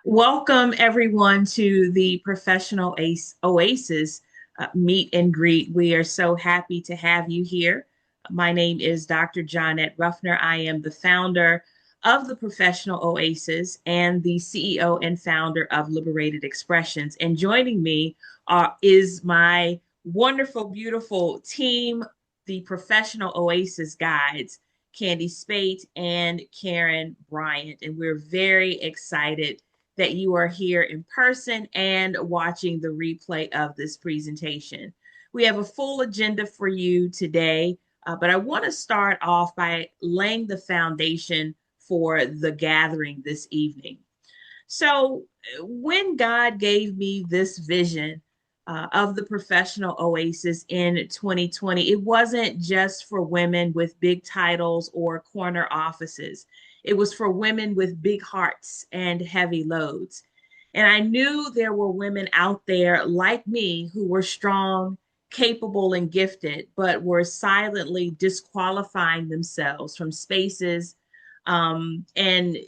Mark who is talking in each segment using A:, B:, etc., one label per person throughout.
A: Welcome, everyone, to the Professional Oasis meet and greet. We are so happy to have you here. My name is Dr. Johnette Ruffner. I am the founder of the Professional Oasis and the CEO and founder of Liberated Expressions. And joining me is my wonderful, beautiful team, the Professional Oasis Guides, Candy Spate and Karen Bryant. And we're very excited that you are here in person and watching the replay of this presentation. We have a full agenda for you today, but I want to start off by laying the foundation for the gathering this evening. So, when God gave me this vision of the Professional Oasis in 2020, it wasn't just for women with big titles or corner offices. It was for women with big hearts and heavy loads. And I knew there were women out there like me who were strong, capable, and gifted, but were silently disqualifying themselves from spaces and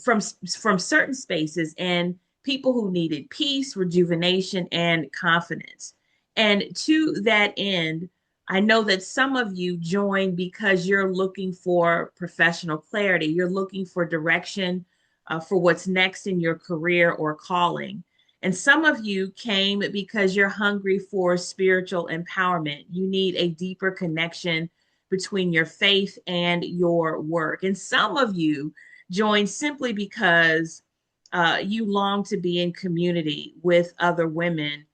A: from certain spaces and people who needed peace, rejuvenation, and confidence. And to that end, I know that some of you joined because you're looking for professional clarity. You're looking for direction for what's next in your career or calling. And some of you came because you're hungry for spiritual empowerment. You need a deeper connection between your faith and your work. And some of you joined simply because you long to be in community with other women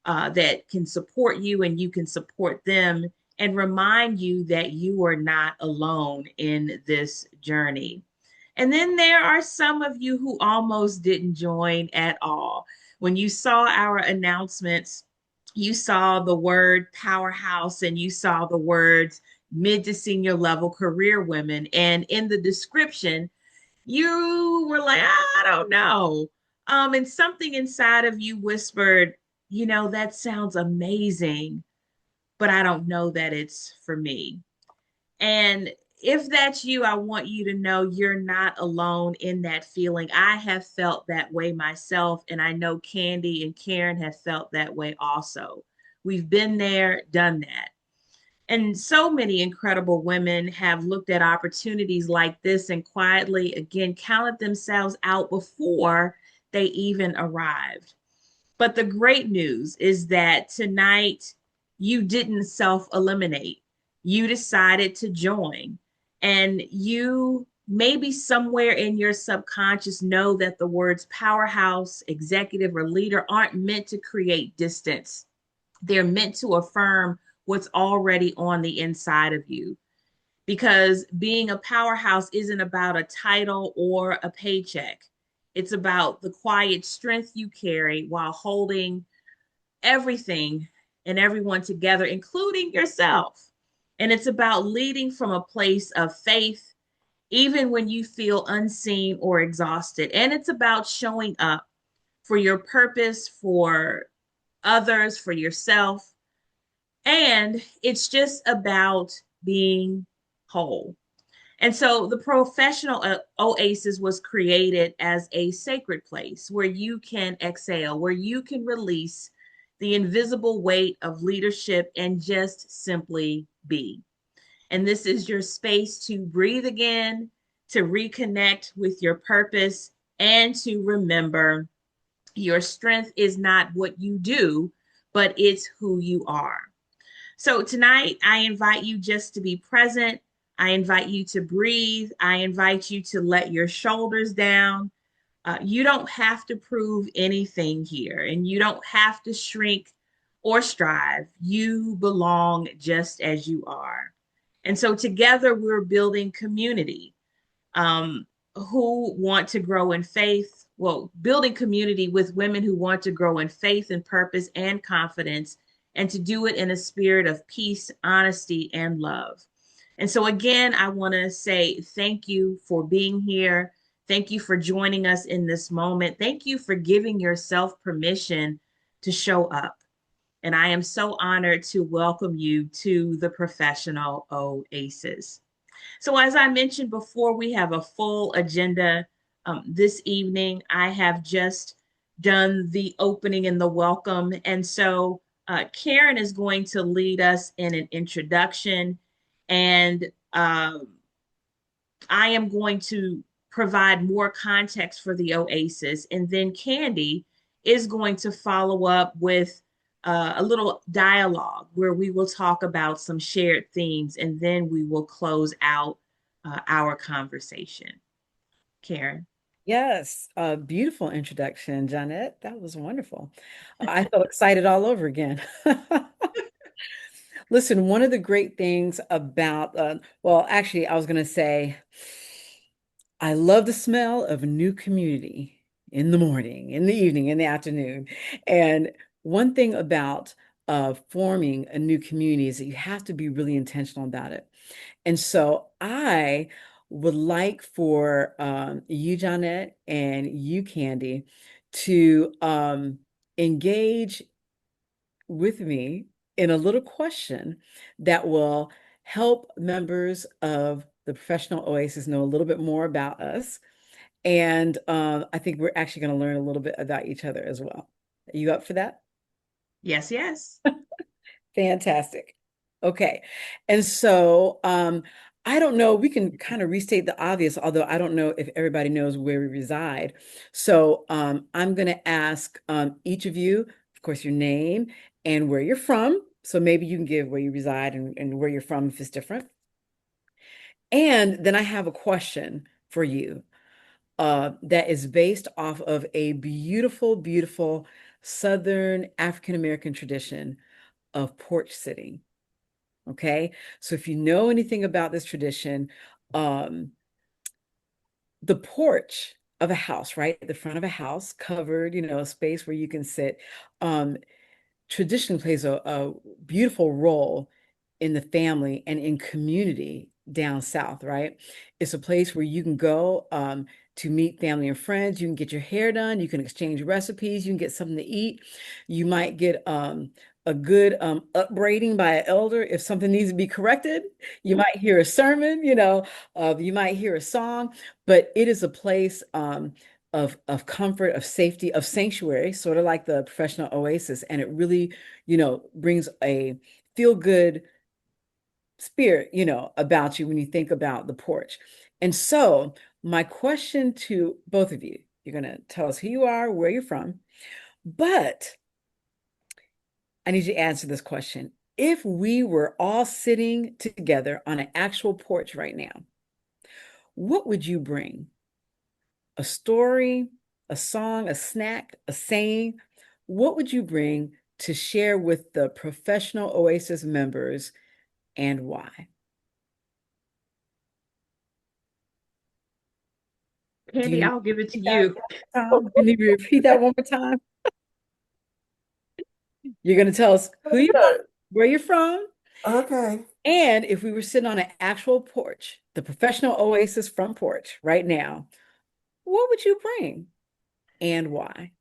A: that can support you and you can support them and remind you that you are not alone in this journey. And then there are some of you who almost didn't join at all. When you saw our announcements, you saw the word powerhouse and you saw the words mid to senior level career women. And in the description, you were like, I don't know. And something inside of you whispered, that sounds amazing, but I don't know that it's for me. And if that's you, I want you to know you're not alone in that feeling. I have felt that way myself, and I know Candy and Karen have felt that way also. We've been there, done that. And so many incredible women have looked at opportunities like this and quietly, again, counted themselves out before they even arrived. But the great news is that tonight you didn't self eliminate. You decided to join. And you maybe somewhere in your subconscious know that the words powerhouse, executive, or leader aren't meant to create distance. They're meant to affirm what's already on the inside of you. Because being a powerhouse isn't about a title or a paycheck. It's about the quiet strength you carry while holding everything and everyone together, including yourself. And it's about leading from a place of faith, even when you feel unseen or exhausted. And it's about showing up for your purpose, for others, for yourself. And it's just about being whole. And so the Professional Oasis was created as a sacred place where you can exhale, where you can release the invisible weight of leadership and just simply be. And this is your space to breathe again, to reconnect with your purpose, and to remember your strength is not what you do, but it's who you are. So tonight, I invite you just to be present. I invite you to breathe. I invite you to let your shoulders down. You don't have to prove anything here, and you don't have to shrink or strive. You belong just as you are. And so together, we're building community who want to grow in faith. Well, building community with women who want to grow in faith and purpose and confidence, and to do it in a spirit of peace, honesty, and love. And so, again, I want to say thank you for being here. Thank you for joining us in this moment. Thank you for giving yourself permission to show up. And I am so honored to welcome you to the Professional Oasis. So, as I mentioned before, we have a full agenda This evening, I have just done the opening and the welcome. And so Karen is going to lead us in an introduction, and I am going to provide more context for the Oasis. And then Candy is going to follow up with a little dialogue where we will talk about some shared themes, and then we will close out our conversation. Karen.
B: Yes, beautiful introduction, Janet. That was wonderful. I felt excited all over again. Listen, one of the great things about, well, actually, I was going to say, I love the smell of a new community in the morning, in the evening, in the afternoon. And one thing about forming a new community is that you have to be really intentional about it. And so I would like for you, Janet, and you, Candy, to engage with me in a little question that will help members of the Professional Oasis know a little bit more about us. And I think we're actually going to learn a little bit about each other as well. Are you up for that?
A: Yes, yes.
B: Fantastic. Okay. And so I don't know, we can kind of restate the obvious, although I don't know if everybody knows where we reside. So I'm going to ask each of you, of course, your name and where you're from. So maybe you can give where you reside and where you're from if it's different. And then I have a question for you that is based off of a beautiful, beautiful Southern African American tradition of porch sitting. Okay. So if you know anything about this tradition, um, the porch of a house, right? The front of a house, covered, a space where you can sit, um, tradition plays a beautiful role in the family and in community down south, right? It's a place where you can go to meet family and friends. You can get your hair done. You can exchange recipes. You can get something to eat. You might get a good upbraiding by an elder if something needs to be corrected. You might hear a sermon, you might hear a song, but it is a place of comfort, of safety, of sanctuary, sort of like the Professional Oasis. And it really, brings a feel good spirit, about you when you think about the porch. And so, my question to both of you, you're going to tell us who you are, where you're from, but I need you to answer this question. If we were all sitting together on an actual porch right now, what would you bring? A story, a song, a snack, a saying? What would you bring to share with the Professional Oasis members and why? Do you
A: Candy,
B: need
A: I'll give it
B: to
A: to
B: repeat that
A: you.
B: one more time? You need to repeat that one more time? You're going to tell us who you are,
C: Okay.
B: where you're from,
C: Okay.
B: and if we were sitting on an actual porch, the Professional Oasis front porch right now, what would you bring and why?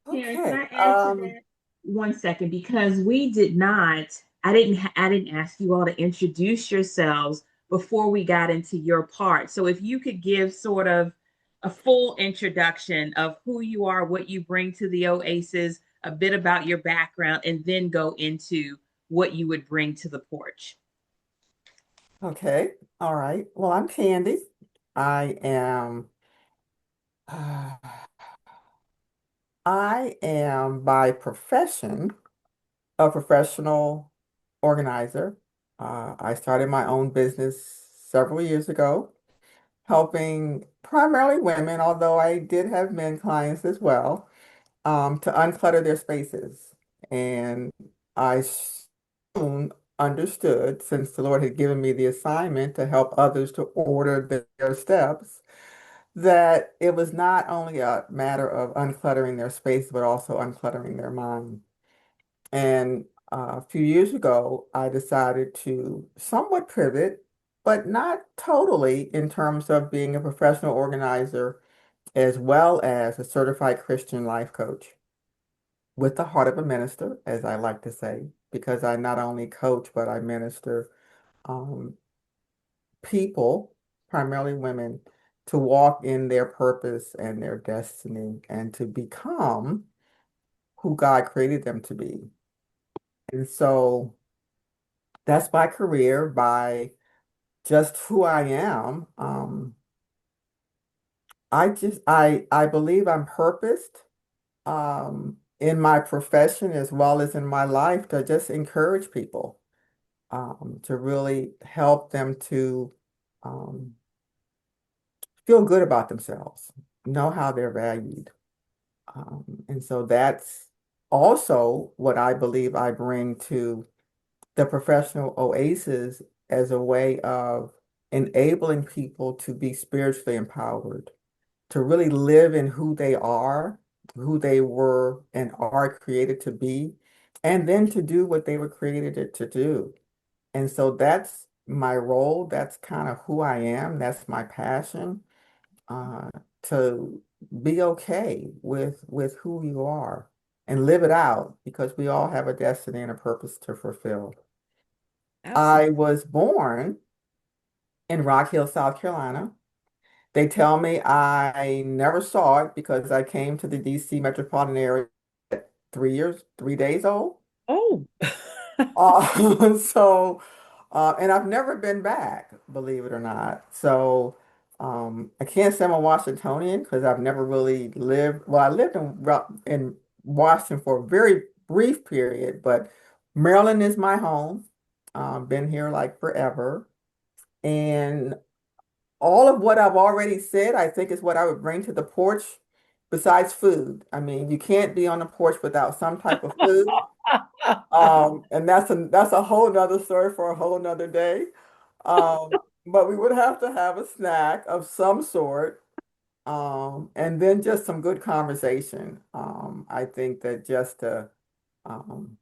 A: Karen, can
C: Okay.
A: I add to that? 1 second, because we did not, I didn't ask you all to introduce yourselves before we got into your part. So if you could give sort of a full introduction of who you are, what you bring to the Oasis, a bit about your background, and then go into what you would bring to the porch.
C: Okay. All right. Well, I'm Candy. Uh, I am by profession a professional organizer. I started my own business several years ago, helping primarily women, although I did have men clients as well, to unclutter their spaces. And I soon understood, since the Lord had given me the assignment to help others to order their steps, that it was not only a matter of uncluttering their space, but also uncluttering their mind. And a few years ago, I decided to somewhat pivot, but not totally, in terms of being a professional organizer as well as a certified Christian life coach with the heart of a minister, as I like to say, because I not only coach, but I minister um, people, primarily women, to walk in their purpose and their destiny and to become who God created them to be. And so that's my career by just who I am. I believe I'm purposed in my profession as well as in my life to just encourage people, to really help them to um, feel good about themselves, know how they're valued. And so that's also what I believe I bring to the professional oasis as a way of enabling people to be spiritually empowered, to really live in who they are, who they were and are created to be, and then to do what they were created to do. And so that's my role. That's kind of who I am. That's my passion, uh, to be okay with who you are and live it out because we all have a destiny and a purpose to fulfill. I
B: Absolutely.
C: was born in Rock Hill, South Carolina. They tell me I never saw it because I came to the DC metropolitan area at 3 years, 3 days old.
B: Oh,
C: So, and I've never been back, believe it or not. So, I can't say I'm a Washingtonian because I've never really lived. Well, I lived in Washington for a very brief period, but Maryland is my home. Been here like forever, and all of what I've already said, I think is what I would bring to the porch. Besides food, I mean, you can't be on the porch without some type of food. And that's a whole nother story for a whole nother day. But we would have to have a snack of some sort, and then just some good conversation. I think that just um,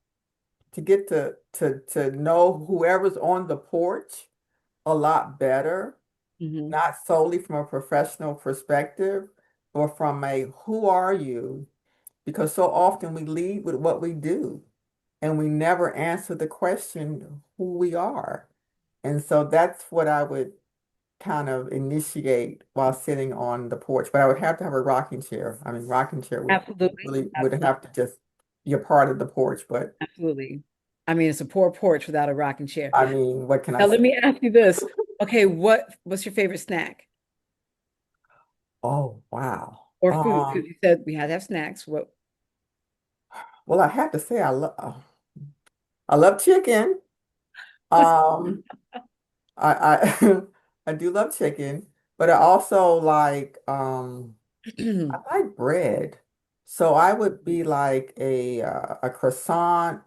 C: to get to know whoever's on the porch a lot better,
B: hmm
C: not solely from a professional perspective, or from a who are you? Because so often we lead with what we do and we never answer the question who we are. And so that's what I would kind of initiate while sitting on the porch. But I would have to have a rocking chair. I mean, rocking chair would
B: Absolutely.
C: really would
B: Absolutely.
C: have to just be a part of the porch. But
B: Absolutely. I mean, it's a poor porch without a rocking chair.
C: I mean, what can I
B: Now, let
C: say?
B: me ask you this. Okay, what's your favorite snack
C: Oh, wow.
B: or food? Because you said we had to have snacks. What?
C: Well, I have to say I love chicken. Um, I I do love chicken, but I also like I like bread. So I would be like a croissant,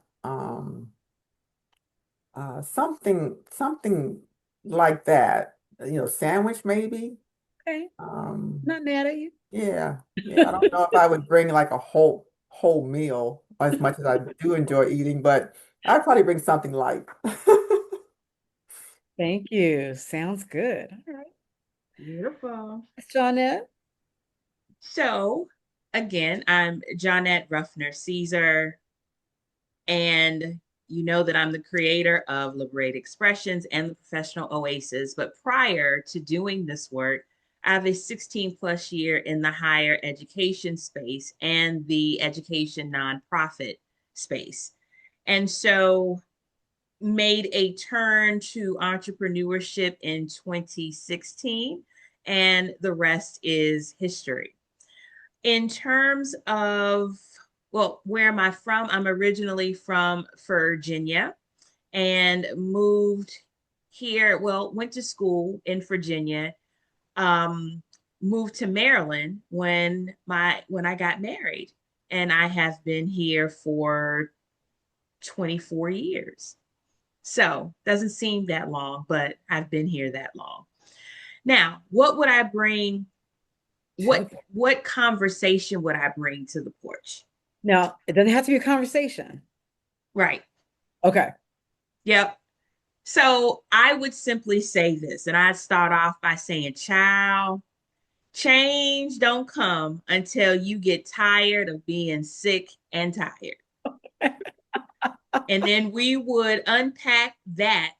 C: something like that. Sandwich maybe.
B: Okay,
C: Um,
B: not mad at you.
C: yeah, yeah. I don't know if I would bring like a whole meal as much as I do enjoy eating, but I'd probably bring something light.
B: Thank you. Sounds good. All right.
A: Beautiful.
B: Miss Johnette.
A: So, again, I'm Johnette Ruffner-Ceaser, and you know that I'm the creator of Liberate Expressions and the Professional Oasis. But prior to doing this work, I have a 16 plus year in the higher education space and the education nonprofit space. And so made a turn to entrepreneurship in 2016, and the rest is history. In terms of, well, where am I from? I'm originally from Virginia and moved here. Well, went to school in Virginia, um, moved to Maryland when I got married, and I have been here for 24 years. So doesn't seem that long, but I've been here that long. Now, what would I bring?
B: To the
A: What
B: point.
A: what conversation would I bring to the porch?
B: Now, it doesn't have to be a conversation.
A: Right.
B: Okay.
A: Yep. So I would simply say this, and I'd start off by saying, child, change don't come until you get tired of being sick and tired. And then we would unpack that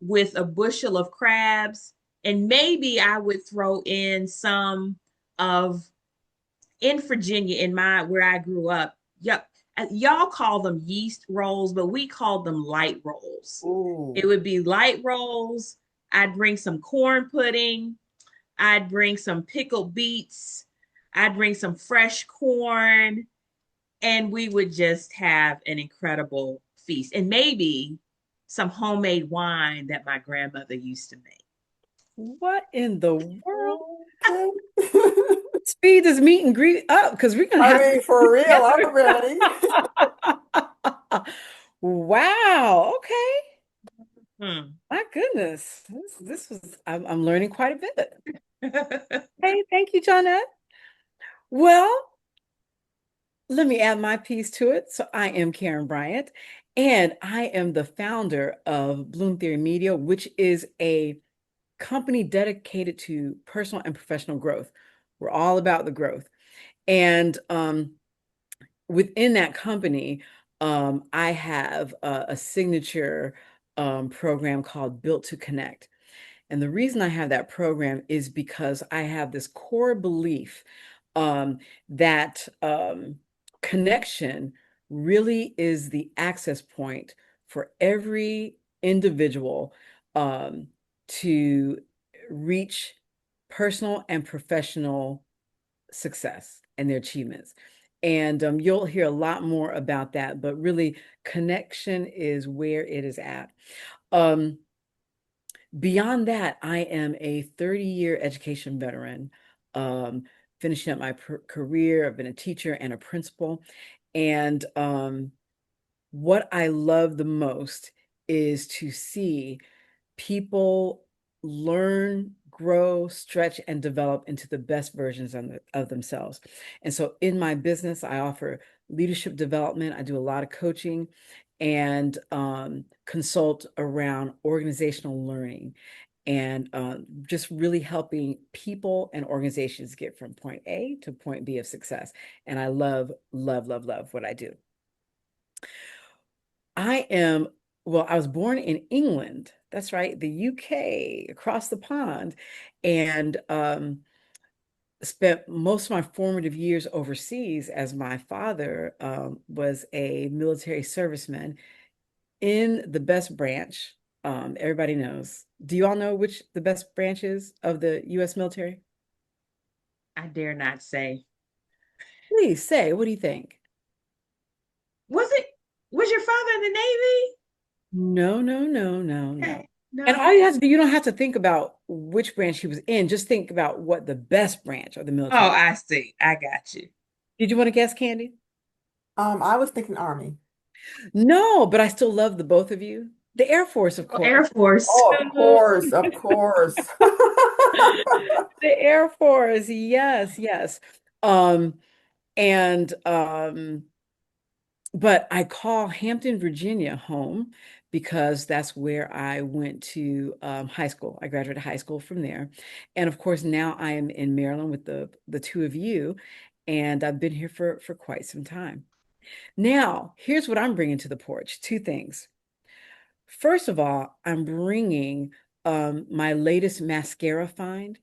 A: with a bushel of crabs And maybe I would throw in some of in Virginia, in my where I grew up. Yep, y'all call them yeast rolls, but we called them light rolls. It
C: Ooh.
A: would be light rolls. I'd bring some corn pudding. I'd bring some pickled beets. I'd bring some fresh corn, and we would just have an incredible feast. And maybe some homemade wine that my grandmother used to make.
B: What in the world?
C: Okay.
B: Speed this meet and greet up because we're gonna
C: I
B: have to
C: mean, for
B: get
C: real, I'm ready.
B: together. Wow. Okay.
A: Hmm.
B: My goodness. This was I'm learning quite a bit. Hey, thank you, Johnette. Well, let me add my piece to it. So I am Karen Bryant, and I am the founder of Bloom Theory Media, which is a company dedicated to personal and professional growth. We're all about the growth. And within that company, I have a signature program called Built to Connect. And the reason I have that program is because I have this core belief that connection really is the access point for every individual to reach personal and professional success and their achievements. And you'll hear a lot more about that, but really, connection is where it is at. Um, Beyond that, I am a 30-year education veteran, um, finishing up my career. I've been a teacher and a principal. And what I love the most is to see people learn, grow, stretch, and develop into the best versions of themselves. And so in my business, I offer leadership development. I do a lot of coaching and consult around organizational learning and just really helping people and organizations get from point A to point B of success. And I love, love, love, love what I do. I am, well, I was born in England. That's right, the UK, across the pond, and spent most of my formative years overseas as my father was a military serviceman in the best branch. Everybody knows. Do you all know which the best branch is of the US military?
A: I dare not say.
B: Please say, what do you think?
A: Was it, was your father in the Navy?
B: No, no, no, no, no.
A: Okay.
B: And
A: No.
B: all you have to do, you don't have to think about which branch he was in. Just think about what the best branch of the
A: Oh,
B: military.
A: I see. I got you.
B: Did you want to guess, Candy?
C: I was thinking Army.
B: No, but I still love the both of you. The Air Force, of
A: Oh,
B: course.
A: Air Force.
C: Oh, of course, of course.
B: The Air Force, yes, yes. Um, and but I call Hampton, Virginia home because that's where I went to high school. I graduated high school from there. And of course, now I am in Maryland with the two of you, and I've been here for quite some time. Now, here's what I'm bringing to the porch. Two things. First of all, I'm bringing my latest mascara find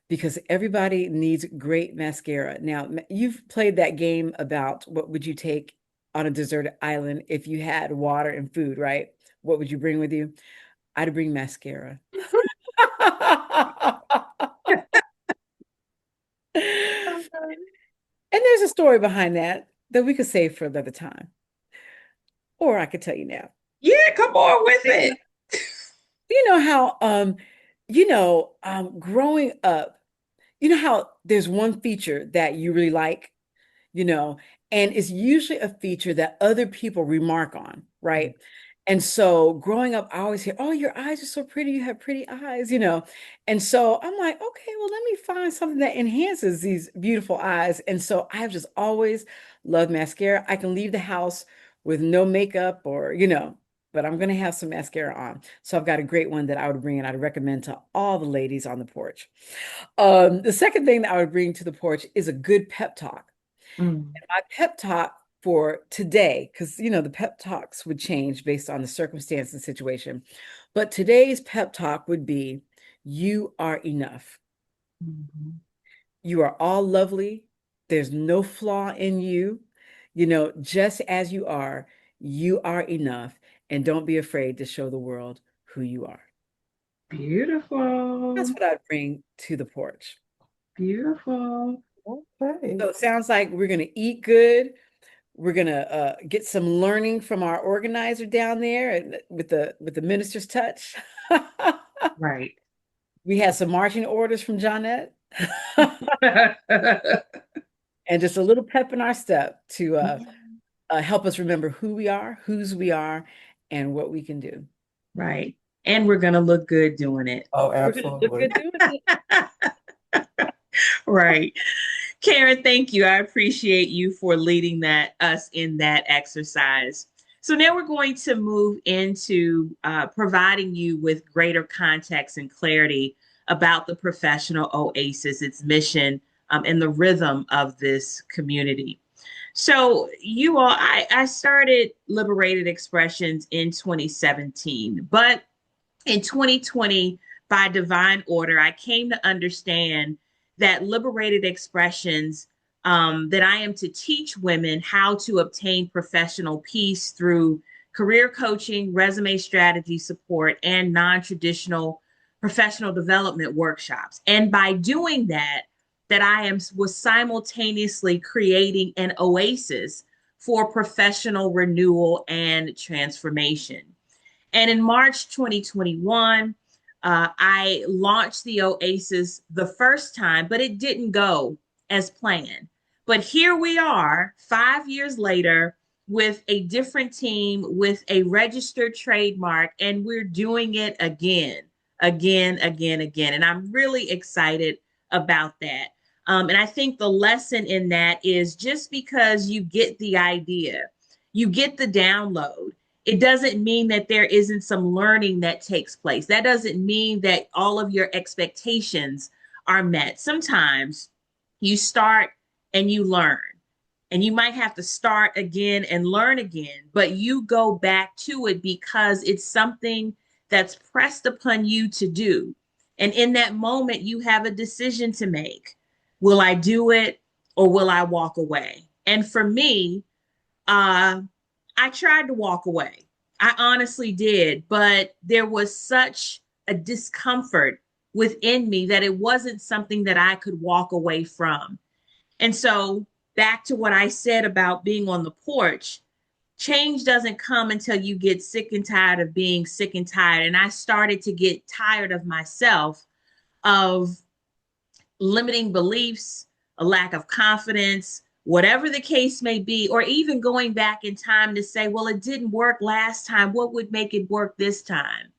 B: because everybody needs great mascara. Now, you've played that game about what would you take on a deserted island if you had water and food, right? What would you bring with you? I'd bring mascara. And there's a story behind that that we could save for another time, or I could tell you now.
A: Yeah, come on with it.
B: You know how growing up, you know how there's one feature that you really like, you know, and it's usually a feature that other people remark on, right? And so growing up, I always hear, "Oh, your eyes are so pretty. You have pretty eyes," you know. And so I'm like, okay, well, let me find something that enhances these beautiful eyes. And so I have just always loved mascara. I can leave the house with no makeup or, but I'm gonna have some mascara on. So I've got a great one that I would bring and I'd recommend to all the ladies on the porch. The second thing that I would bring to the porch is a good pep talk.
A: Mm.
B: My pep talk for today, because the pep talks would change based on the circumstance and situation. But today's pep talk would be You are enough.
A: Mhm.
B: You are all lovely. There's no flaw in you. Just as you are enough. And don't be afraid to show the world who you are. That's
A: Beautiful.
B: what I bring to the porch.
A: Beautiful.
C: Okay.
B: So it sounds like we're going to eat good. We're going to get some learning from our organizer down there and with the minister's touch.
A: Right.
B: We had some marching orders from Johnette and just a little pep in our step to help us remember who we are, whose we are, and what we can do.
A: Right. And we're going to look good doing it.
C: Oh,
B: We're going to look
C: absolutely.
B: good doing it.
A: Right. Karen, thank you. I appreciate you for leading us in that exercise. So now we're going to move into providing you with greater context and clarity about the Professional Oasis, its mission, and the rhythm of this community. So you all, I started Liberated Expressions in 2017, but in 2020, by divine order, I came to understand that liberated expressions, that I am to teach women how to obtain professional peace through career coaching, resume strategy support, and non traditional professional development workshops. And by doing that, was simultaneously creating an oasis for professional renewal and transformation. And in March 2021, I launched the Oasis the first time, but it didn't go as planned. But here we are, 5 years later, with a different team, with a registered trademark, and we're doing it again, again, again, again. And I'm really excited about that. And I think the lesson in that is just because you get the idea, you get the download, it doesn't mean that there isn't some learning that takes place. That doesn't mean that all of your expectations are met. Sometimes you start and you learn, and you might have to start again and learn again, but you go back to it because it's something that's pressed upon you to do. And in that moment, you have a decision to make. Will I do it or will I walk away? And for me, uh, I tried to walk away. I honestly did, but there was such a discomfort within me that it wasn't something that I could walk away from. And so, back to what I said about being on the porch, change doesn't come until you get sick and tired of being sick and tired. And I started to get tired of myself, of limiting beliefs, a lack of confidence, whatever the case may be, or even going back in time to say, well, it didn't work last time. What would make it work this time?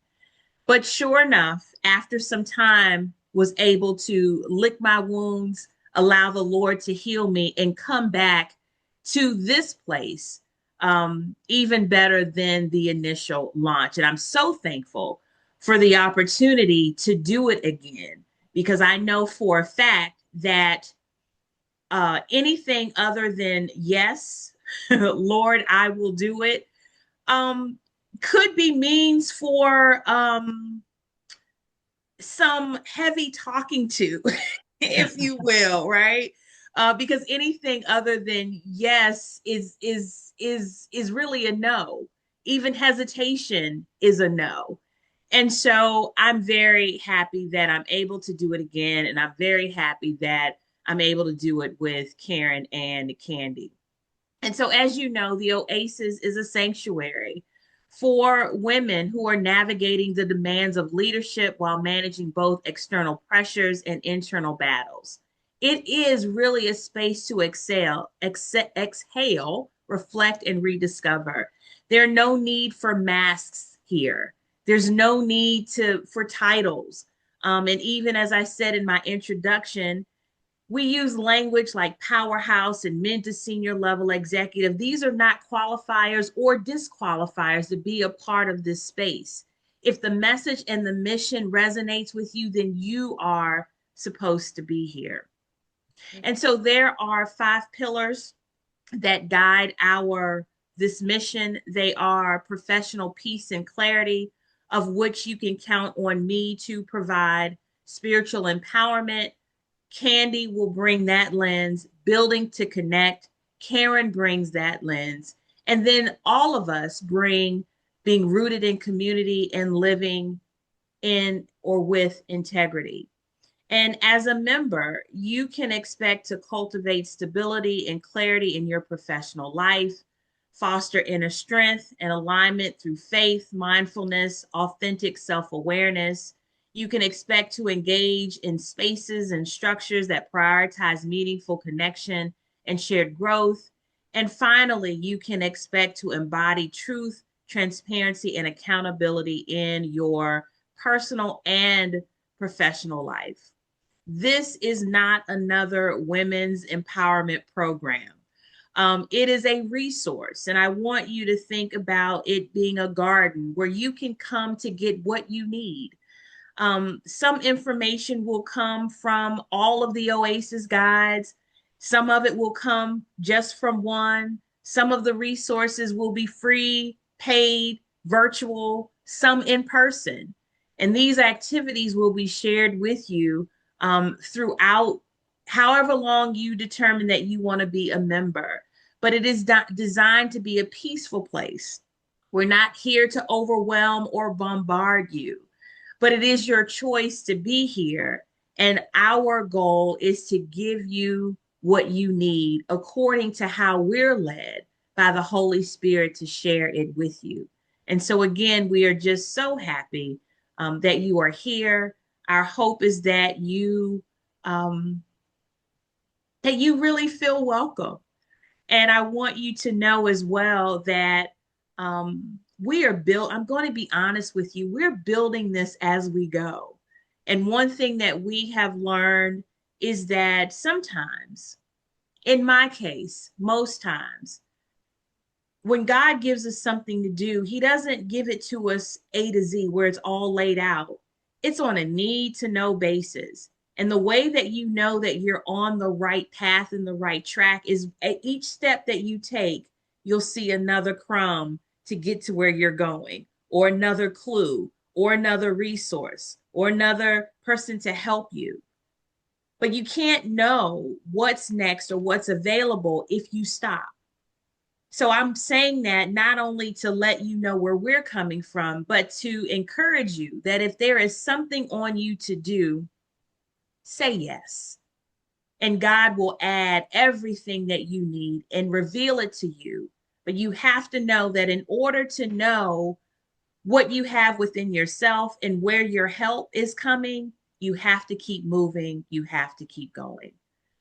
A: But sure enough, after some time, was able to lick my wounds, allow the Lord to heal me, and come back to this place even better than the initial launch. And I'm so thankful for the opportunity to do it again because I know for a fact that anything other than yes, Lord, I will do it, um, could be means for some heavy talking to, if you will, right? Because anything other than yes is really a no. Even hesitation is a no. And so I'm very happy that I'm able to do it again, and I'm very happy that I'm able to do it with Karen and Candy. And so, as you know, the Oasis is a sanctuary for women who are navigating the demands of leadership while managing both external pressures and internal battles. It is really a space to exhale, reflect, and rediscover. There's no need for masks here. There's no need for titles. And even as I said in my introduction, we use language like powerhouse and mid to senior level executive. These are not qualifiers or disqualifiers to be a part of this space. If the message and the mission resonates with you, then you are supposed to be here. And so there are 5 pillars that guide our this mission. They are professional peace and clarity, of which you can count on me to provide spiritual empowerment. Candy will bring that lens, building to connect. Karen brings that lens. And then all of us bring being rooted in community and living in or with integrity. And as a member, you can expect to cultivate stability and clarity in your professional life, foster inner strength and alignment through faith, mindfulness, authentic self awareness. You can expect to engage in spaces and structures that prioritize meaningful connection and shared growth. And finally, you can expect to embody truth, transparency, and accountability in your personal and professional life. This is not another women's empowerment program. It is a resource, and I want you to think about it being a garden where you can come to get what you need. Some information will come from all of the Oasis guides. Some of it will come just from one. Some of the resources will be free, paid, virtual, some in person. And these activities will be shared with you throughout however long you determine that you want to be a member. But it is designed to be a peaceful place. We're not here to overwhelm or bombard you, but it is your choice to be here. And our goal is to give you what you need according to how we're led by the Holy Spirit to share it with you. And so, again, we are just so happy that you are here. Our hope is um, that you really feel welcome. And I want you to know as well that we are built, I'm going to be honest with you, we're building this as we go. And one thing that we have learned is that sometimes, in my case, most times, when God gives us something to do, He doesn't give it to us A to Z where it's all laid out. It's on a need to know basis. And the way that you know that you're on the right path and the right track is at each step that you take, you'll see another crumb to get to where you're going, or another clue, or another resource, or another person to help you. But you can't know what's next or what's available if you stop. So I'm saying that not only to let you know where we're coming from, but to encourage you that if there is something on you to do, say yes. And God will add everything that you need and reveal it to you. But you have to know that in order to know what you have within yourself and where your help is coming, you have to keep moving, you have to keep going.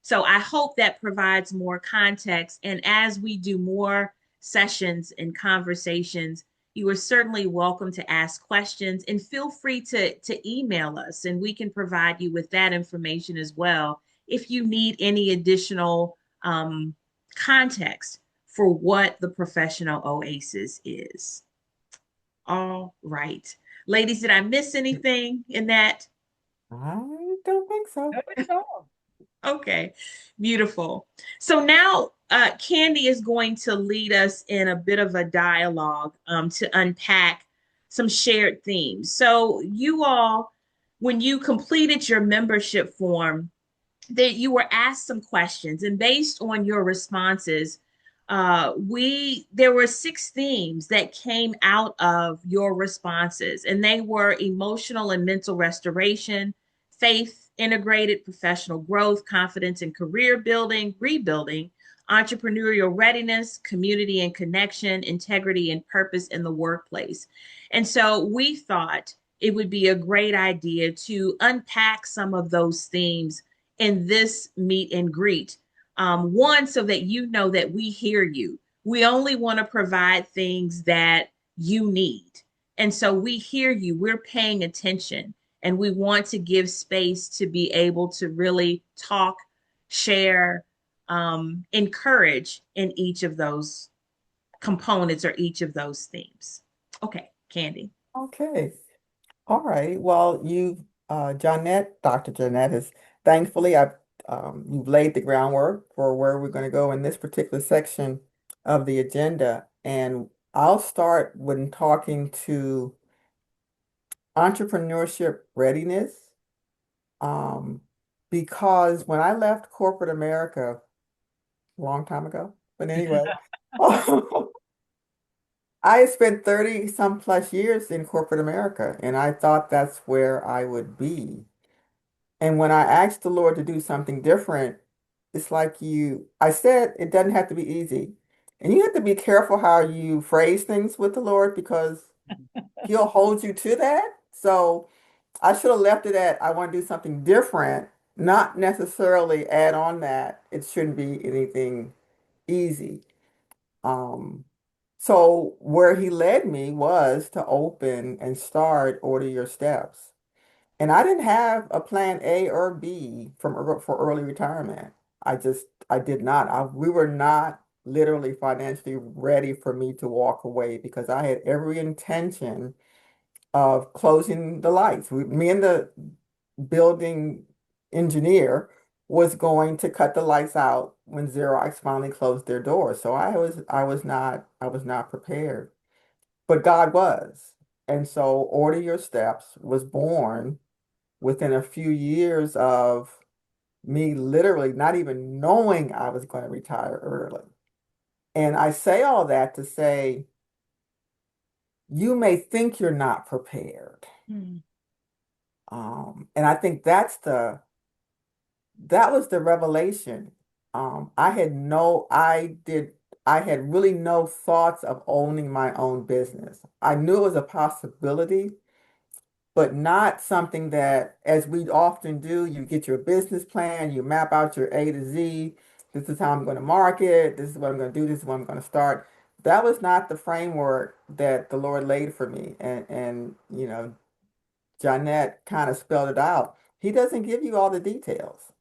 A: So I hope that provides more context. And as we do more sessions and conversations, you are certainly welcome to ask questions and feel free to email us, and we can provide you with that information as well if you need any additional context for what the Professional Oasis is. All right. Ladies, did I miss anything in that?
C: I don't think so.
B: No, at all.
A: Okay, beautiful. So now Candy is going to lead us in a bit of a dialogue to unpack some shared themes. So you all, when you completed your membership form, that you were asked some questions, and based on your responses, we there were six themes that came out of your responses, and they were emotional and mental restoration, faith, integrated professional growth, confidence and career building, rebuilding, entrepreneurial readiness, community and connection, integrity and purpose in the workplace. And so we thought it would be a great idea to unpack some of those themes in this meet and greet. One, so that you know that we hear you. We only want to provide things that you need. And so we hear you, we're paying attention, and we want to give space to be able to really talk, share, encourage in each of those components or each of those themes. Okay, Candy.
C: Okay. All right. Well, Dr. Jeanette has thankfully, you've laid the groundwork for where we're going to go in this particular section of the agenda. And I'll start when talking to Entrepreneurship Readiness. Um, because when I left corporate America a long time ago, but anyway, I had spent 30 some plus years in corporate America, and I thought that's where I would be. And when I asked the Lord to do something different, it's like I said it doesn't have to be easy. And you have to be careful how you phrase things with the Lord because He'll hold you to that. So I should have left it at I want to do something different, not necessarily add on that. It shouldn't be anything easy. Um, so where he led me was to open and start Order Your Steps. And I didn't have a plan A or B for early retirement. I did not. We were not literally financially ready for me to walk away because I had every intention of closing the lights. Me and the building engineer was going to cut the lights out when Xerox finally closed their doors. So I was not prepared. But God was. And so Order Your Steps was born within a few years of me literally not even knowing I was going to retire early. And I say all that to say you may think you're not prepared.
A: Mm.
C: And I think that was the revelation. I had really no thoughts of owning my own business. I knew it was a possibility, but not something that, as we often do, you get your business plan, you map out your A to Z. This is how I'm going to market. This is what I'm going to do. This is what I'm going to start. That was not the framework that the Lord laid for me. And Jeanette kind of spelled it out. He doesn't give you all the details.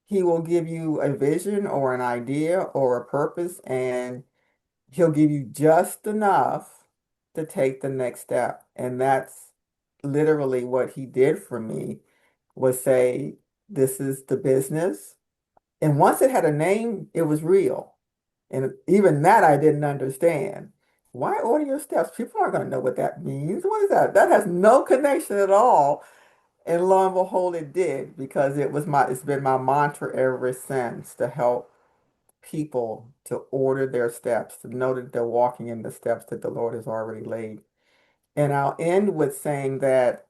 C: He will give you a vision or an idea or a purpose, and he'll give you just enough to take the next step. And that's literally what he did for me was say, this is the business. And once it had a name, it was real. And even that I didn't understand. Why order your steps? People aren't going to know what that means. What is that? That has no connection at all. And lo and behold, it did because it's been my mantra ever since to help people to order their steps, to know that they're walking in the steps that the Lord has already laid. And I'll end with saying that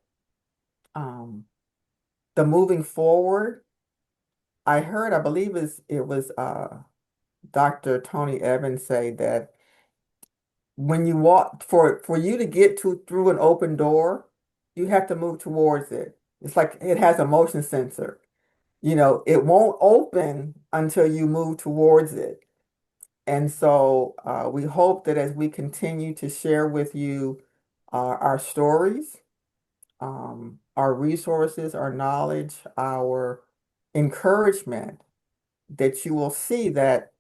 C: um, the moving forward, I believe it was Dr. Tony Evans say that when you walk for you to get to through an open door, you have to move towards it. It's like it has a motion sensor. It won't open until you move towards it. And so we hope that as we continue to share with you our stories, our resources, our knowledge, our encouragement, that you will see that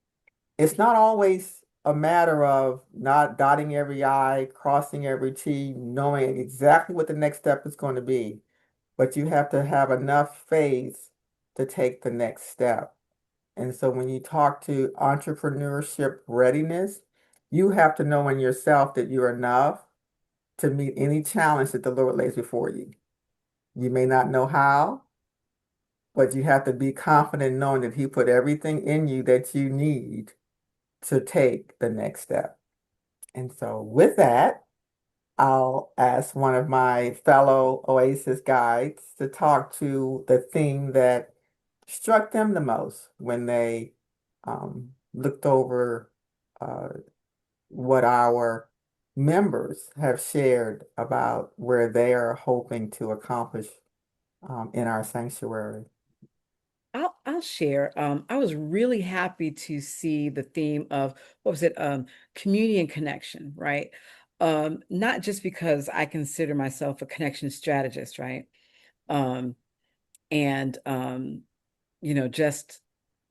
C: it's not always a matter of not dotting every I, crossing every T, knowing exactly what the next step is going to be, but you have to have enough faith to take the next step. And so when you talk to entrepreneurship readiness, you have to know in yourself that you're enough to meet any challenge that the Lord lays before you. You may not know how, but you have to be confident knowing that He put everything in you that you need to take the next step. And so with that, I'll ask one of my fellow Oasis guides to talk to the theme that struck them the most when they looked over uh, what our members have shared about where they are hoping to accomplish in our sanctuary.
B: I'll share. I was really happy to see the theme of what was it? Community and connection, right? Not just because I consider myself a connection strategist, right? Um, and just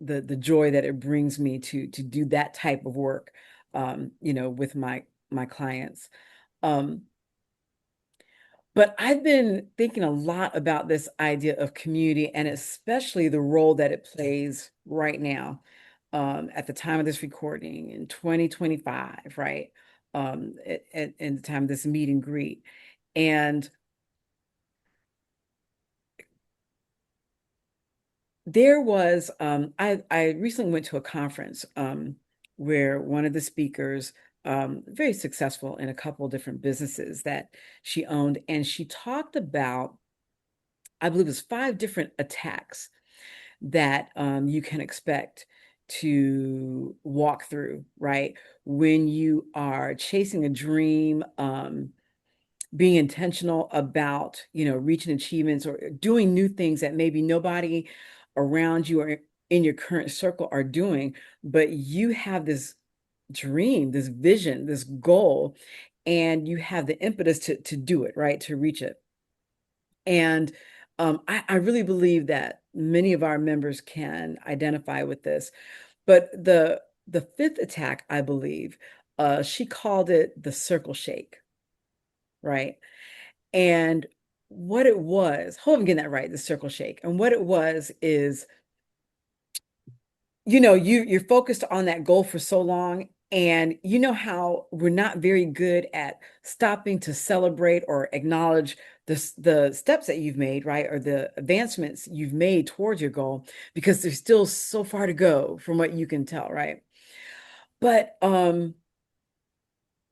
B: the joy that it brings me to do that type of work, with my clients. Um, But I've been thinking a lot about this idea of community and especially the role that it plays right now, at the time of this recording in 2025, right? In the time of this meet and greet. And there was I recently went to a conference where one of the speakers, very successful in a couple of different businesses that she owned, and she talked about, I believe it was 5 different attacks that you can expect to walk through, right? When you are chasing a dream, being intentional about, reaching achievements or doing new things that maybe nobody around you or in your current circle are doing, but you have this dream, this vision, this goal, and you have the impetus to do it, right? To reach it. And I really believe that many of our members can identify with this. But the fifth attack, I believe, she called it the circle shake, right? And what it was, hope I'm getting that right, the circle shake. And what it was is, you're focused on that goal for so long, and you know how we're not very good at stopping to celebrate or acknowledge the steps that you've made, right? Or the advancements you've made towards your goal, because there's still so far to go from what you can tell, right? But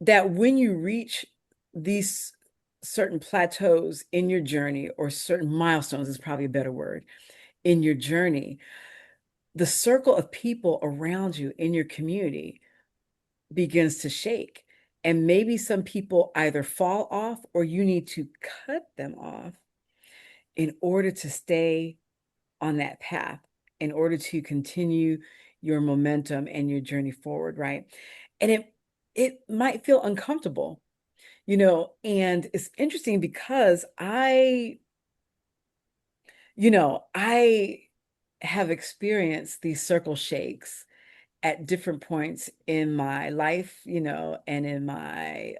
B: that when you reach these certain plateaus in your journey, or certain milestones is probably a better word, in your journey, the circle of people around you in your community begins to shake. And maybe some people either fall off, or you need to cut them off in order to stay on that path, in order to continue your momentum and your journey forward, right? And it might feel uncomfortable, and it's interesting because I have experienced these circle shakes at different points in my life, and in my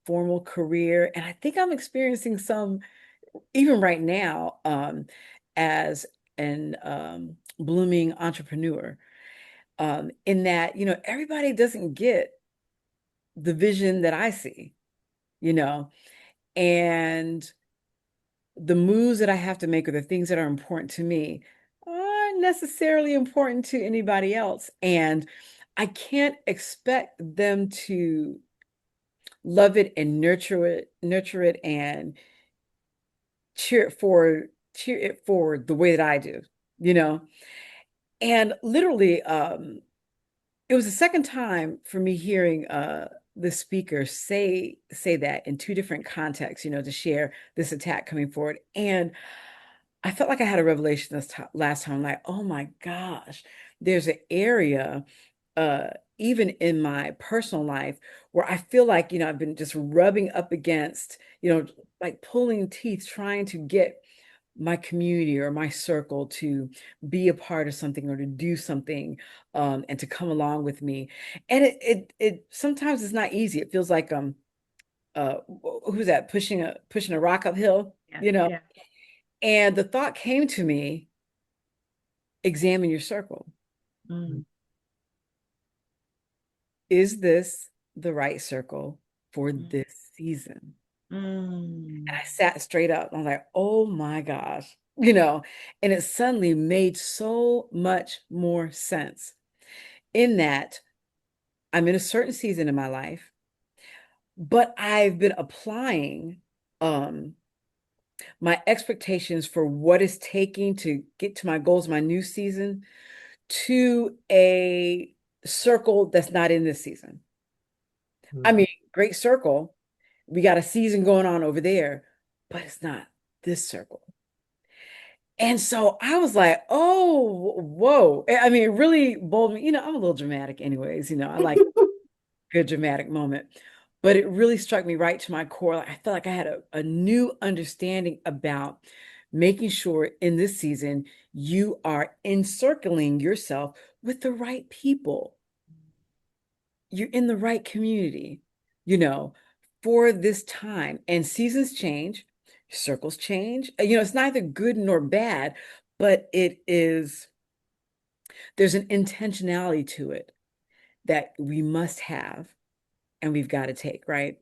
B: formal career. And I think I'm experiencing some even right now, as an blooming entrepreneur, in that, everybody doesn't get the vision that I see, you know, and the moves that I have to make, or the things that are important to me, aren't necessarily important to anybody else. And I can't expect them to love it and nurture it and cheer it forward the way that I do, you know? And literally, it was the second time for me hearing the speaker say that in 2 different contexts, to share this attack coming forward. And I felt like I had a revelation last time, like, oh my gosh, there's an area, uh, even in my personal life, where I feel like, I've been just rubbing up against, like pulling teeth, trying to get my community or my circle to be a part of something, or to do something, and to come along with me. And it sometimes it's not easy. It feels like, who's that, pushing a rock uphill,
A: Yeah,
B: you know?
A: yeah.
B: And the thought came to me, examine your circle.
A: Mm,
B: Is this the right circle for
A: mm,
B: this season? And
A: mm,
B: I sat straight up. I'm like, oh my gosh, and it suddenly made so much more sense, in that I'm in a certain season in my life, but I've been applying um my expectations for what it's taking to get to my goals, my new season, to a circle that's not in this season. I
C: Mm.
B: mean, great circle. We got a season going on over there, but it's not this circle. And so I was like, oh, whoa. I mean, it really bold me. I'm a little dramatic anyways. I like a good dramatic moment. But it really struck me right to my core. Like, I felt like I had a new understanding about making sure in this season you are encircling yourself with the right people. You're in the right community, you know, for this time. And seasons change, circles change. It's neither good nor bad, but there's an intentionality to it that we must have, and we've got to take, right?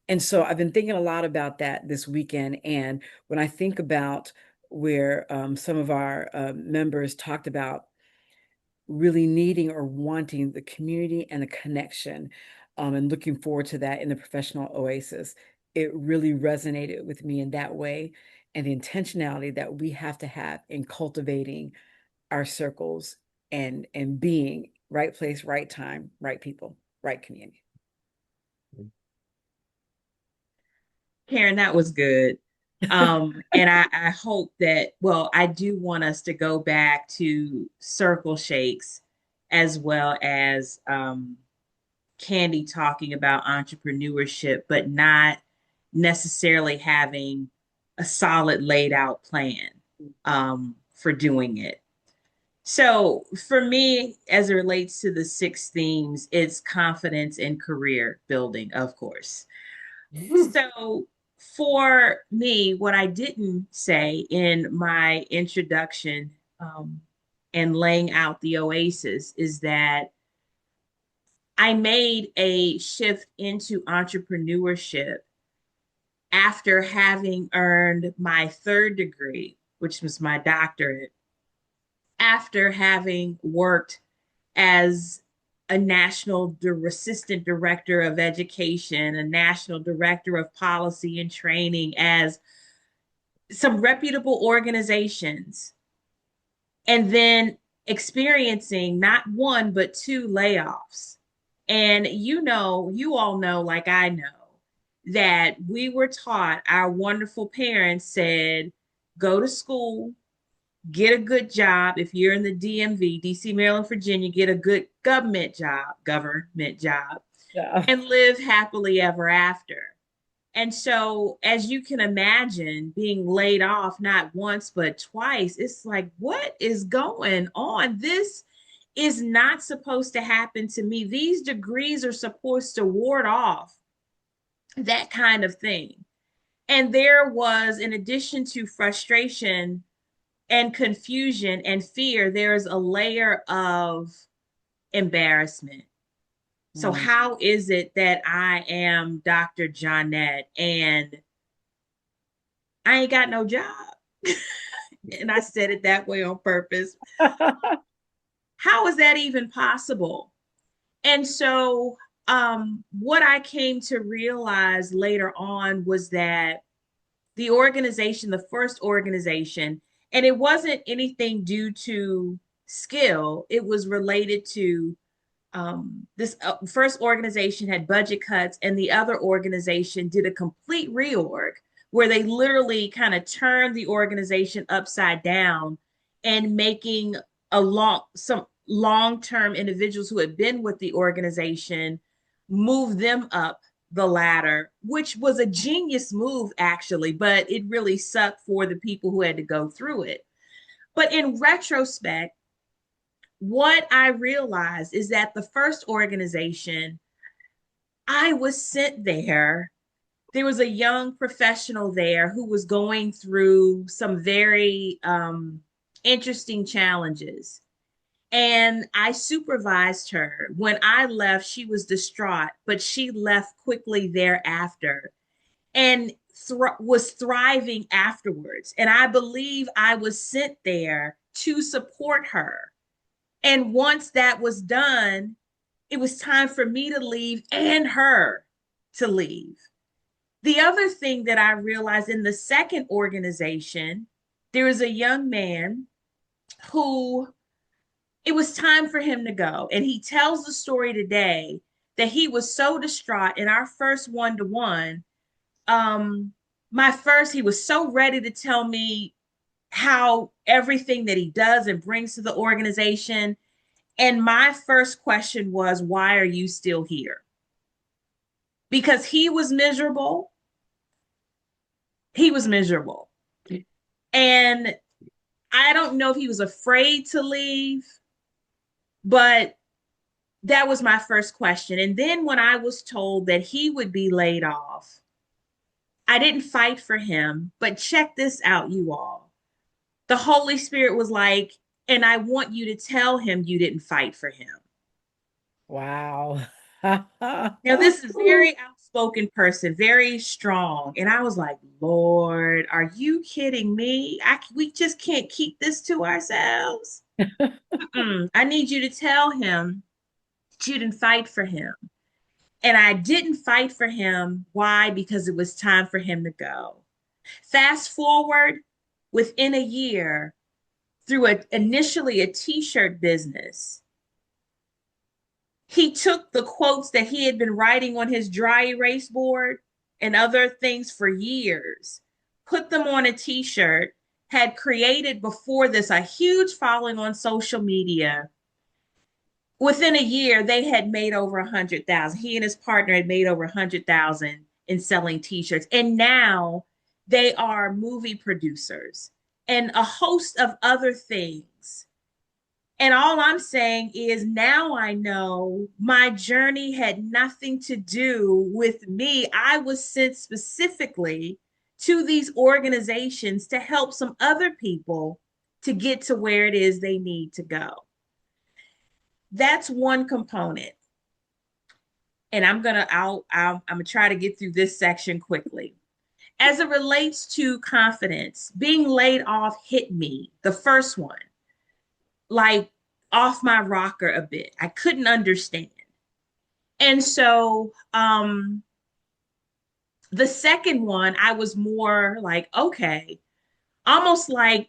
B: And so I've been thinking a lot about that this weekend. And when I think about where some of our members talked about really needing or wanting the community and the connection, and looking forward to that in the Professional Oasis. It really resonated with me in that way, and the intentionality that we have to have in cultivating our circles and being right place, right time, right people, right community.
A: Karen, that was good. And I hope that, well, I do want us to go back to circle shakes as well as Candy talking about entrepreneurship, but not necessarily having a solid laid out plan for doing it. So for me, as it relates to the six themes, it's confidence and career building, of course. So for me, what I didn't say in my introduction and laying out the Oasis is that I made a shift into entrepreneurship after having earned my third degree, which was my doctorate, after having worked as a national assistant director of education, a national director of policy and training, as some reputable organizations, and then experiencing not one, but two layoffs. And you all know, like I know, that we were taught, our wonderful parents said, go to school, get a good job. If you're in the DMV, DC, Maryland, Virginia, get a good government job,
B: Yeah.
A: and live happily ever after. And so, as you can imagine, being laid off not once, but twice, it's like, what is going on? This is not supposed to happen to me. These degrees are supposed to ward off that kind of thing. And there was, in addition to frustration and confusion and fear, there's a layer of embarrassment. So,
B: Mm.
A: how is it that I am Dr. Johnette and I ain't got no job? And I said it that way on purpose. How is that even possible? And so, what I came to realize later on was that the organization, the first organization, and it wasn't anything due to skill, it was related to this first organization had budget cuts, and the other organization did a complete reorg where they literally kind of turned the organization upside down and making some long-term individuals who had been with the organization move them up the ladder, which was a genius move actually, but it really sucked for the people who had to go through it. But in retrospect, what I realized is that the first organization, I was sent there. There was a young professional there who was going through some very interesting challenges. And I supervised her. When I left, she was distraught, but she left quickly thereafter and was thriving afterwards. And I believe I was sent there to support her. And once that was done, it was time for me to leave and her to leave. The other thing that I realized in the second organization, there was a young man who it was time for him to go. And he tells the story today that he was so distraught in our first one to one. He was so ready to tell me how everything that he does and brings to the organization. And my first question was, why are you still here? Because he was miserable. He was miserable. And I don't know if he was afraid to leave, but that was my first question. And then when I was told that he would be laid off, I didn't fight for him. But check this out, you all. The Holy Spirit was like, and I want you to tell him you didn't fight for him.
B: Wow.
A: Now, this is very spoken person, very strong. And I was like, Lord, are you kidding me? We just can't keep this to ourselves. I need you to tell him that you didn't fight for him. And I didn't fight for him. Why? Because it was time for him to go. Fast forward within a year, through initially a t-shirt business, he took the quotes that he had been writing on his dry erase board and other things for years, put them on a t-shirt, had created before this a huge following on social media. Within a year, they had made over 100,000. He and his partner had made over 100,000 in selling t-shirts. And now they are movie producers and a host of other things. And all I'm saying is now I know my journey had nothing to do with me. I was sent specifically to these organizations to help some other people to get to where it is they need to go. That's one component. And I'm gonna try to get through this section quickly. As it relates to confidence, being laid off hit me, the first one, like off my rocker a bit. I couldn't understand. And so the second one, I was more like, okay, almost like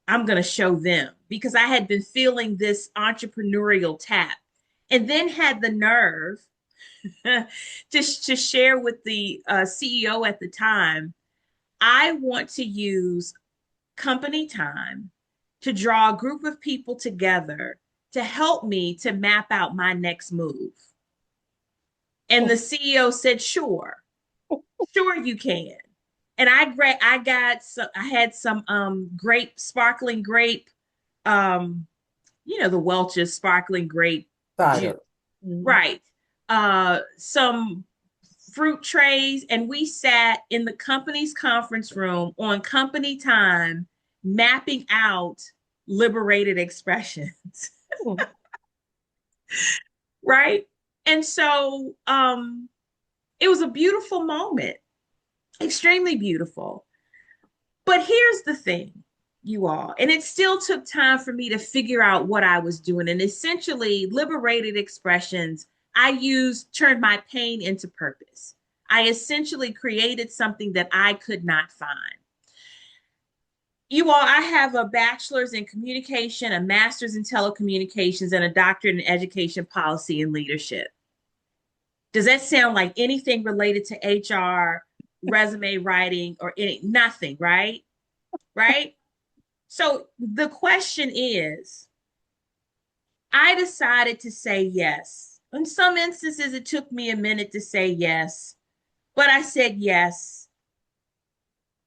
A: I'm going to show them because I had been feeling this entrepreneurial tap and then had the nerve to share with the CEO at the time. I want to use company time to draw a group of people together to help me to map out my next move. And the CEO said, sure you can. And I had some sparkling grape, the Welch's sparkling grape juice,
C: Cider.
A: right? Some fruit trays, and we sat in the company's conference room on company time, mapping out liberated expressions, right? And so it was a beautiful moment, extremely beautiful. But here's the thing, you all, and it still took time for me to figure out what I was doing. And essentially, liberated expressions, turned my pain into purpose. I essentially created something that I could not find. You all, I have a bachelor's in communication, a master's in telecommunications, and a doctorate in education policy and leadership. Does that sound like anything related to HR, resume writing, or nothing, right? Right? So the question is, I decided to say yes. In some instances, it took me a minute to say yes, but I said yes,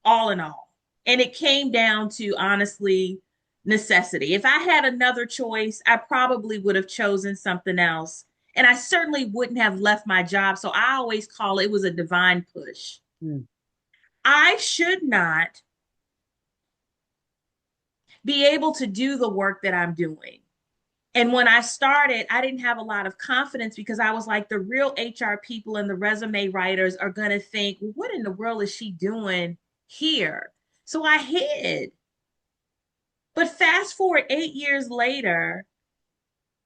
A: all in all. And it came down to honestly necessity. If I had another choice, I probably would have chosen something else. And I certainly wouldn't have left my job. So I always call it was a divine push.
B: Mm.
A: I should not be able to do the work that I'm doing. And when I started, I didn't have a lot of confidence because I was like, the real HR people and the resume writers are going to think, well, what in the world is she doing here? So I hid. But fast forward 8 years later,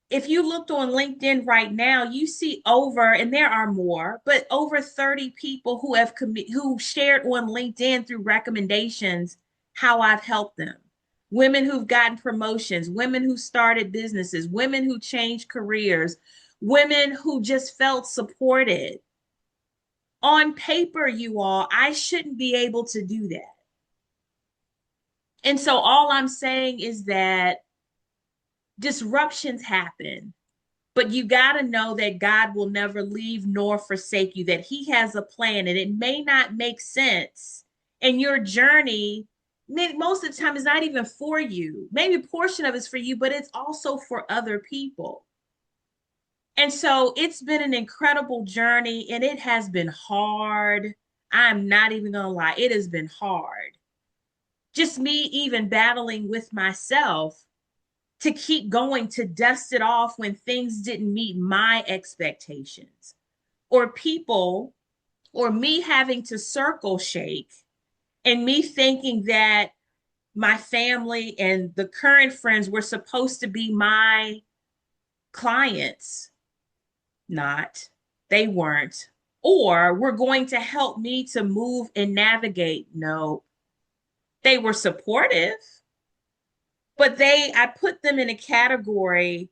A: if you looked on LinkedIn right now, you see over, and there are more, but over 30 people who shared on LinkedIn through recommendations how I've helped them. Women who've gotten promotions, women who started businesses, women who changed careers, women who just felt supported. On paper, you all, I shouldn't be able to do that. And so all I'm saying is that disruptions happen. But you got to know that God will never leave nor forsake you, that He has a plan, and it may not make sense. And your journey, most of the time, is not even for you. Maybe a portion of it's for you, but it's also for other people. And so it's been an incredible journey, and it has been hard. I'm not even going to lie, it has been hard. Just me even battling with myself to keep going, to dust it off when things didn't meet my expectations, or people or me having to circle shake and me thinking that my family and the current friends were supposed to be my clients, not, they weren't. Or were going to help me to move and navigate. No, they were supportive, but I put them in a category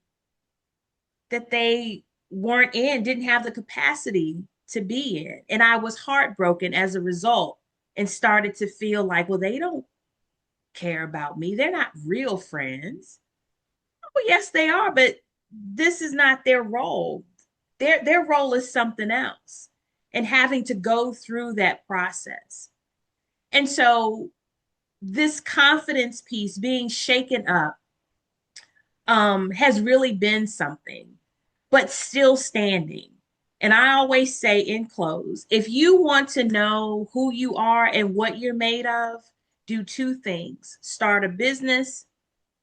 A: that they weren't in, didn't have the capacity to be in. And I was heartbroken as a result and started to feel like, well, they don't care about me. They're not real friends. Oh, yes, they are, but this is not their role. Their role is something else. And having to go through that process. And so this confidence piece being shaken up has really been something, but still standing. And I always say in close, if you want to know who you are and what you're made of, do two things: start a business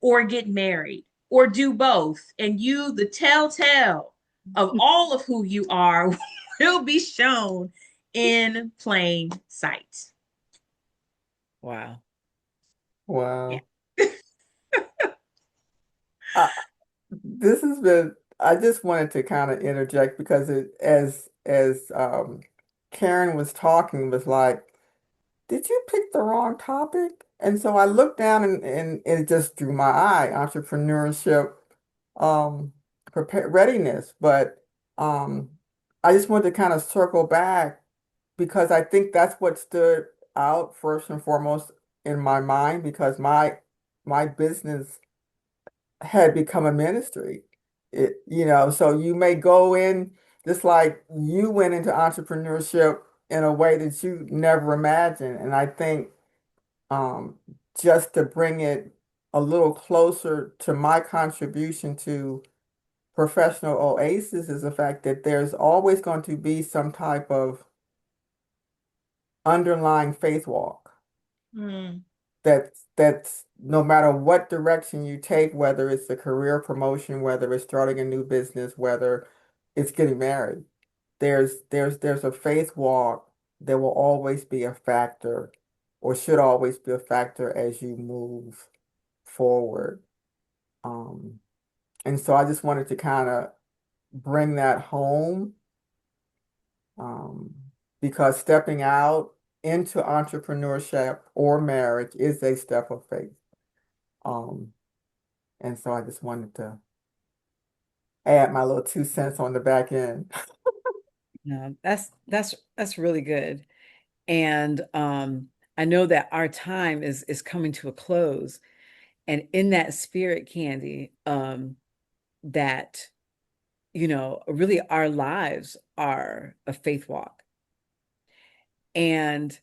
A: or get married, or do both. And you, the telltale of all of who you are, will be shown in plain sight.
B: Wow.
A: Yeah.
C: Wow. I, this has been, I just wanted to kind of interject because as Karen was talking, was like, did you pick the wrong topic? And so I looked down and it just drew my eye, entrepreneurship, um, prepare readiness. But um, I just wanted to kind of circle back because I think that's what stood out first and foremost in my mind because my business had become a ministry. So you may go in just like you went into entrepreneurship in a way that you never imagined. And I think um, just to bring it a little closer to my contribution to Professional Oasis is the fact that there's always going to be some type of underlying faith walk.
A: Mm,
C: That's no matter what direction you take, whether it's a career promotion, whether it's starting a new business, whether it's getting married, there's a faith walk that will always be a factor or should always be a factor as you move forward. Um, and so I just wanted to kind of bring that home, um, because stepping out into entrepreneurship or marriage is a step of faith. Um, and so I just wanted to add my little 2 cents on the back end.
B: No, that's really good. And I know that our time is coming to a close. And in that spirit, Candy, that really our lives are a faith walk. And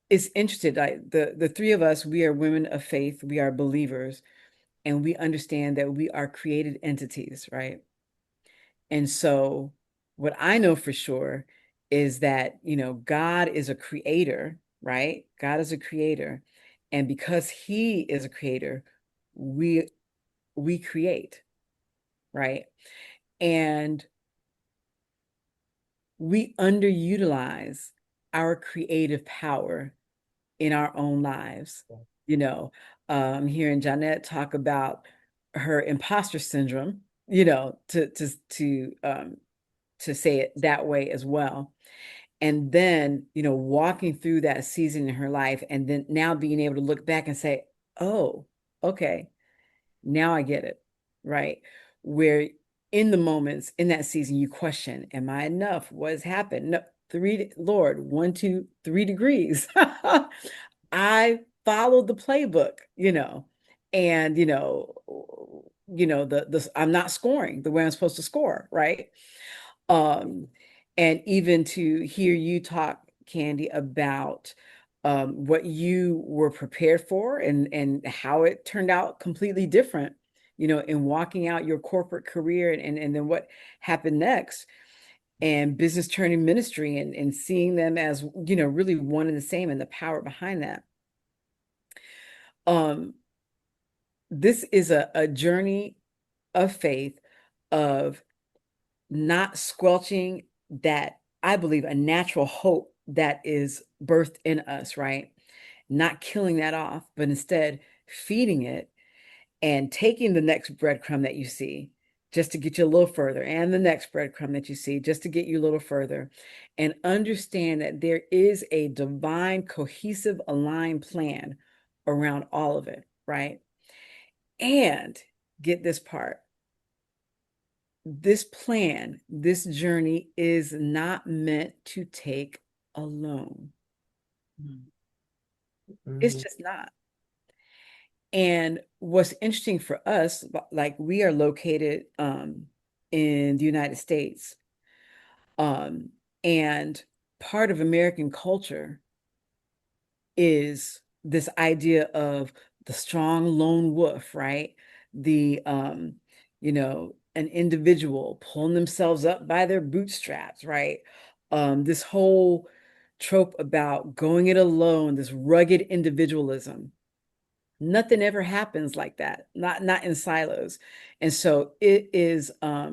B: it's interesting, like the three of us, we are women of faith, we are believers, and we understand that we are created entities, right? And so what I know for sure is that, God is a creator, right? God is a creator. And because he is a creator, we we create, right? And we underutilize our creative power in our own lives. You know, hearing Jeanette talk about her imposter syndrome, to say it that way as well. And then, walking through that season in her life, and then now being able to look back and say, oh, okay, now I get it, right? Where in the moments in that season, you question, am I enough? What has happened? No, Lord, 1, 2, 3 degrees. I followed the playbook, and the I'm not scoring the way I'm supposed to score, right? Um, and even to hear you talk, Candy, about what you were prepared for and how it turned out completely different, in walking out your corporate career and then what happened next and business turning ministry and seeing them as, really one and the same and the power behind that. Um, this is a journey of faith of not squelching that, I believe, a natural hope that is birthed in us, right? Not killing that off, but instead feeding it and taking the next breadcrumb that you see just to get you a little further, and the next breadcrumb that you see just to get you a little further, and understand that there is a divine, cohesive, aligned plan around all of it, right? And get this part. This plan, this journey is not meant to take alone. It's
C: Mhm.
B: just not. And what's interesting for us, like we are located in the United States, um, and part of American culture is this idea of the strong lone wolf, right? The an individual pulling themselves up by their bootstraps, right? This whole trope about going it alone, this rugged individualism. Nothing ever happens like that, not in silos. And so it is, I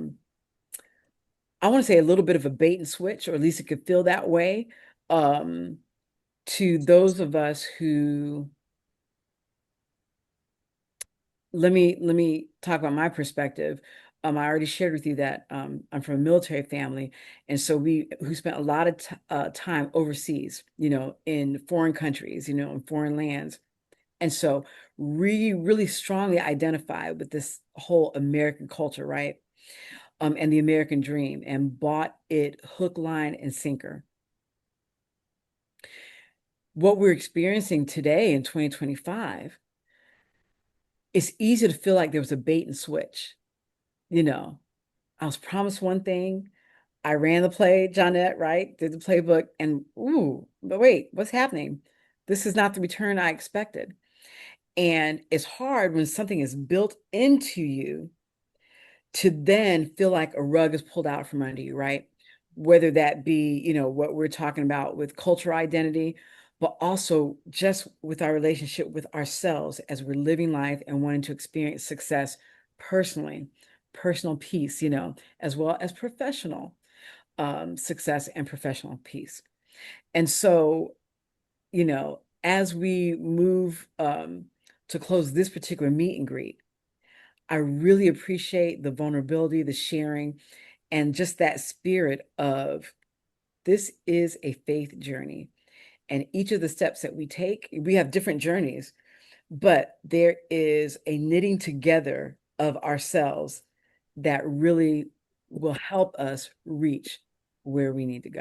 B: want to say a little bit of a bait and switch, or at least it could feel that way, um, to those of us who, let me talk about my perspective. I already shared with you that I'm from a military family, and so we who spent a lot of time overseas, in foreign countries, in foreign lands. And so we really strongly identify with this whole American culture, right? And the American dream, and bought it hook, line, and sinker. What we're experiencing today in 2025, it's easy to feel like there was a bait and switch. You know, I was promised one thing. I ran the play, Johnette, right? Did the playbook, and ooh, but wait, what's happening? This is not the return I expected. And it's hard when something is built into you to then feel like a rug is pulled out from under you, right? Whether that be, what we're talking about with cultural identity, but also just with our relationship with ourselves as we're living life and wanting to experience success personally, personal peace, as well as professional success and professional peace. And so, as we move to close this particular meet and greet, I really appreciate the vulnerability, the sharing, and just that spirit of this is a faith journey. And each of the steps that we take, we have different journeys, but there is a knitting together of ourselves that really will help us reach where we need to go.